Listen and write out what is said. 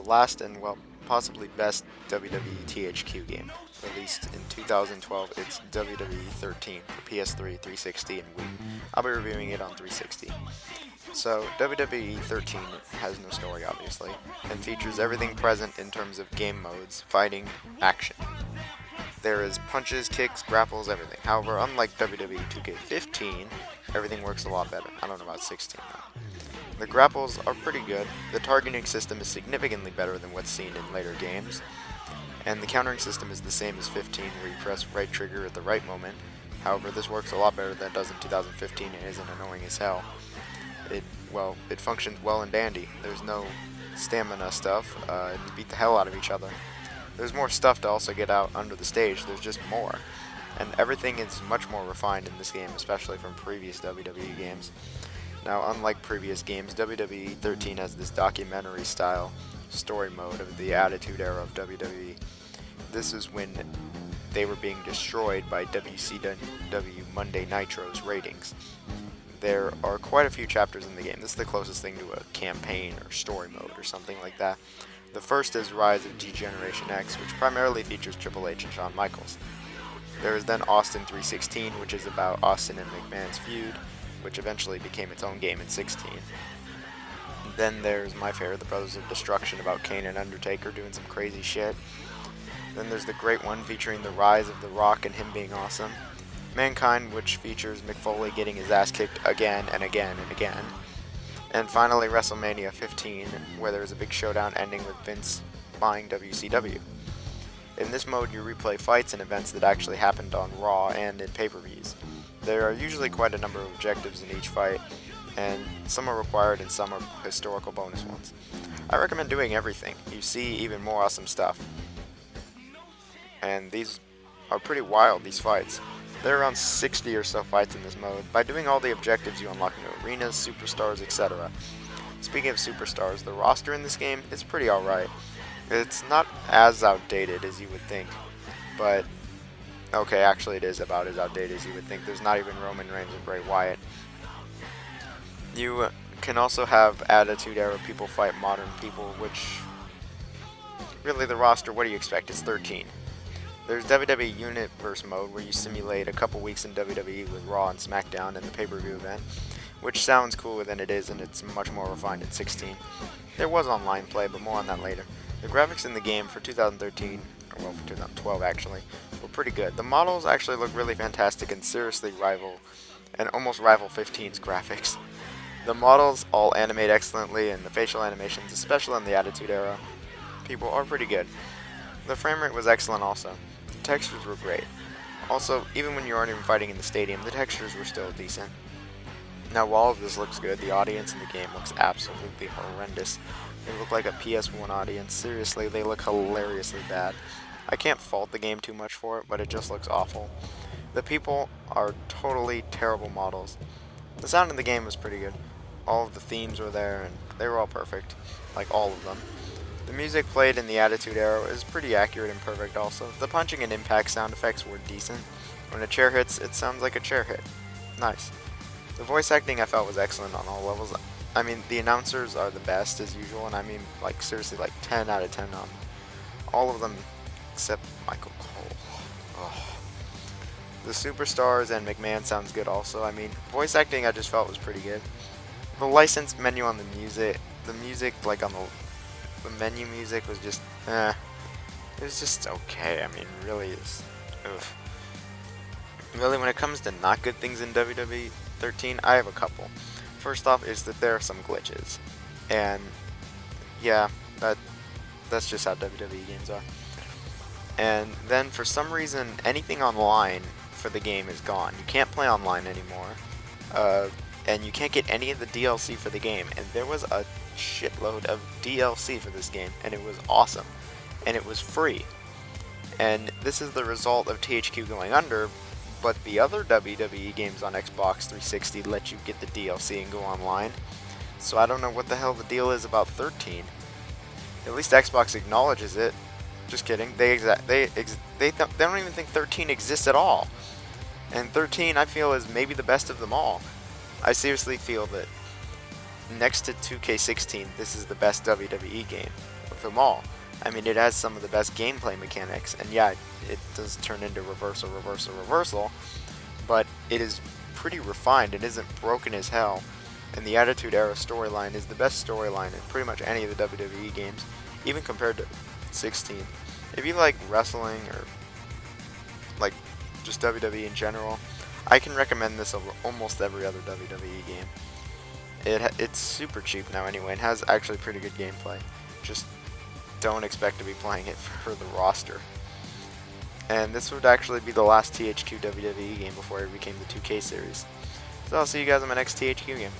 last and, well, possibly best WWE THQ game. Released in 2012, it's WWE 13 for PS3, 360, and Wii. I'll be reviewing it on 360. So, WWE 13 has no story, obviously, and features everything present in terms of game modes, fighting, action. There is punches, kicks, grapples, everything. However, unlike WWE 2K15, everything works a lot better. I don't know about 16 though. The grapples are pretty good. The targeting system is significantly better than what's seen in later games. And the countering system is the same as 15, where you press right trigger at the right moment. However, this works a lot better than it does in 2015 and isn't annoying as hell. It functions well and dandy. There's no stamina stuff. You beat the hell out of each other. There's more stuff to also get out under the stage. There's just more. And everything is much more refined in this game, especially from previous WWE games. Now, unlike previous games, WWE 13 has this documentary-style story mode of the Attitude Era of WWE. This is when they were being destroyed by WCW Monday Nitro's ratings. There are quite a few chapters in the game. This is the closest thing to a campaign or story mode or something like that. The first is Rise of G-Generation X, which primarily features Triple H and Shawn Michaels. There is then Austin 316, which is about Austin and McMahon's feud, which eventually became its own game in 16. Then there's My Fair, the Brothers of Destruction, about Kane and Undertaker doing some crazy shit. Then there's the Great One, featuring the rise of The Rock and him being awesome. Mankind, which features Mick Foley getting his ass kicked again and again and again. And finally, WrestleMania 15, where there is a big showdown ending with Vince buying WCW. In this mode, you replay fights and events that actually happened on Raw and in pay-per-views. There are usually quite a number of objectives in each fight, and some are required and some are historical bonus ones. I recommend doing everything. You see even more awesome stuff. And these are pretty wild, these fights. There are around 60 or so fights in this mode. By doing all the objectives, you unlock new arenas, superstars, etc. Speaking of superstars, the roster in this game is pretty alright. It's not as outdated as you would think, but okay, actually it is about as outdated as you would think. There's not even Roman Reigns or Bray Wyatt. You can also have Attitude Era people fight modern people, which really the roster, what do you expect? It's 13. There's WWE Universe mode, where you simulate a couple weeks in WWE with Raw and SmackDown and the pay-per-view event, which sounds cooler than it is, and it's much more refined in 16. There was online play, but more on that later. The graphics in the game for 2013, or well, for 2012 actually, were pretty good. The models actually look really fantastic and seriously almost rival 15's graphics. The models all animate excellently, and the facial animations, especially in the Attitude Era, people are pretty good. The frame rate was excellent also. The textures were great. Also, even when you aren't even fighting in the stadium, the textures were still decent. Now, while all of this looks good, the audience in the game looks absolutely horrendous. They look like a PS1 audience. Seriously, they look hilariously bad. I can't fault the game too much for it, but it just looks awful. The people are totally terrible models. The sound in the game was pretty good. All of the themes were there, and they were all perfect. Like, all of them. The music played in the Attitude Era is pretty accurate and perfect also. The punching and impact sound effects were decent. When a chair hits, it sounds like a chair hit. Nice. The voice acting I felt was excellent on all levels. I mean, the announcers are the best as usual, and I mean, like, seriously, like 10 out of 10 on all of them except Michael Cole. Ugh. The superstars and McMahon sounds good also. I mean, voice acting I just felt was pretty good. The licensed menu on the music like on the menu music was just, it was just okay. I mean, really is, really, when it comes to not good things in WWE 13, I have a couple. First off is that there are some glitches, and yeah, that's just how WWE games are. And then for some reason, anything online for the game is gone. You can't play online anymore, and you can't get any of the DLC for the game. And there was a shitload of DLC for this game, and it was awesome, and it was free. And this is the result of THQ going under, but the other WWE games on Xbox 360 let you get the DLC and go online. So I don't know what the hell the deal is about 13. At least Xbox acknowledges it. Just kidding. They don't even think 13 exists at all. And 13, I feel, is maybe the best of them all. I seriously feel that next to 2K16, this is the best WWE game of them all. I mean, it has some of the best gameplay mechanics, and yeah, it does turn into reversal, reversal, reversal, but it is pretty refined. It isn't broken as hell, and the Attitude Era storyline is the best storyline in pretty much any of the WWE games, even compared to 16. If you like wrestling or like just WWE in general, I can recommend this over almost every other WWE game. It's super cheap now anyway, and has actually pretty good gameplay. Just don't expect to be playing it for the roster. And this would actually be the last THQ WWE game before it became the 2K series. So I'll see you guys in my next THQ game.